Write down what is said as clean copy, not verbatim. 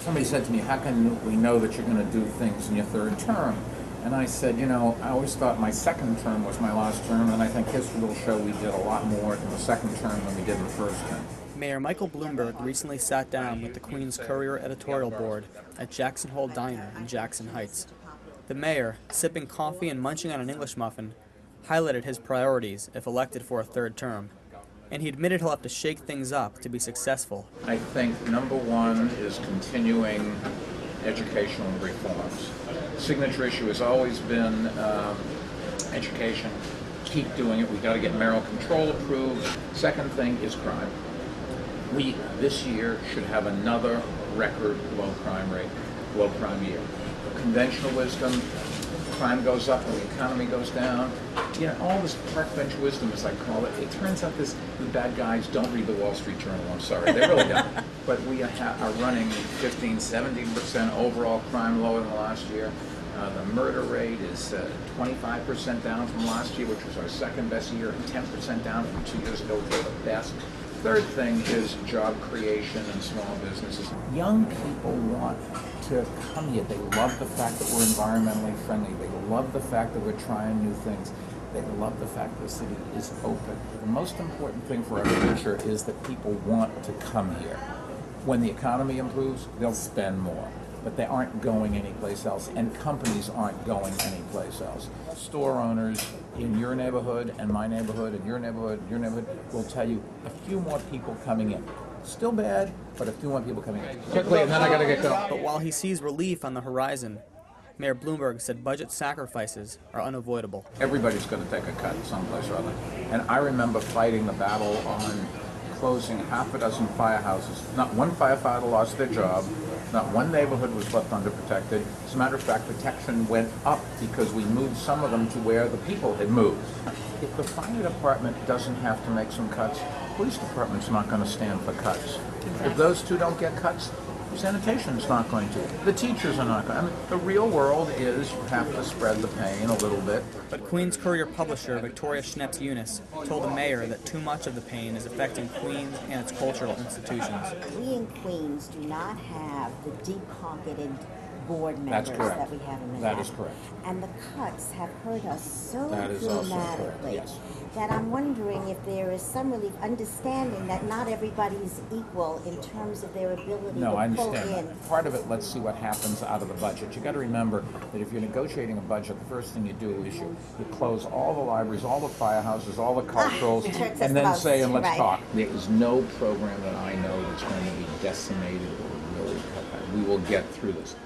somebody said to me, how can we know that you're going to do things in your third term? And I said, you know, I always thought my second term was my last term, and I think history will show we did a lot more in the second term than we did in the first term. Mayor Michael Bloomberg recently sat down with the Queens Courier editorial board at Jackson Hole Diner in Jackson Heights. The mayor, sipping coffee and munching on an English muffin, highlighted his priorities if elected for a third term, and he admitted he'll have to shake things up to be successful. I think number one is continuing educational reforms. Signature issue has always been education. Keep doing it. We've got to get mayoral control approved. Second thing is crime. We, this year, should have another record low crime rate, low crime year. Conventional wisdom, crime goes up and the economy goes down. You know, all this park bench wisdom, as I call it, it turns out the bad guys don't read the Wall Street Journal. I'm sorry, they really don't. But we are running 15, 17% overall crime lower than last year. The murder rate is 25% down from last year, which was our second best year, and 10% down from 2 years ago, which was the best. Third thing is job creation and small businesses. Young people want to come here. They love the fact that we're environmentally friendly. They love the fact that we're trying new things. They love the fact that the city is open. The most important thing for our future is that people want to come here. When the economy improves, they'll spend more. But they aren't going anyplace else, and companies aren't going anyplace else. Store owners in your neighborhood and my neighborhood and your neighborhood and your neighborhood will tell you a few more people coming in. Still bad, but a few more people coming in. Quickly, and then I gotta get going. But while he sees relief on the horizon, Mayor Bloomberg said budget sacrifices are unavoidable. Everybody's going to take a cut someplace or other. And I remember fighting the battle on closing half a dozen firehouses. Not one firefighter lost their job. Not one neighborhood was left underprotected. As a matter of fact, protection went up because we moved some of them to where the people had moved. If the fire department doesn't have to make some cuts, the police department's not going to stand for cuts. If those two don't get cuts, sanitation's not going to. The teachers are not going to. I mean, the real world is you have to spread the pain a little bit. But Queens Courier publisher Victoria Schneps-Eunice told the mayor that too much of the pain is affecting Queens and its cultural institutions. We in Queens do not have the deep-pocketed board members that we have in the That is correct. And the cuts have hurt us so That is also correct, dramatically yes. that I'm wondering if there is some relief, understanding that not everybody's equal in terms of their ability No, I to pull understand. in. Part of it, let's see what happens out of the budget. You got to remember that if you're negotiating a budget, the first thing you do is you close all the libraries, all the firehouses, all the culturals, and then say, and let's talk. There is no program that I know that's going to be decimated or really cut back. We will get through this.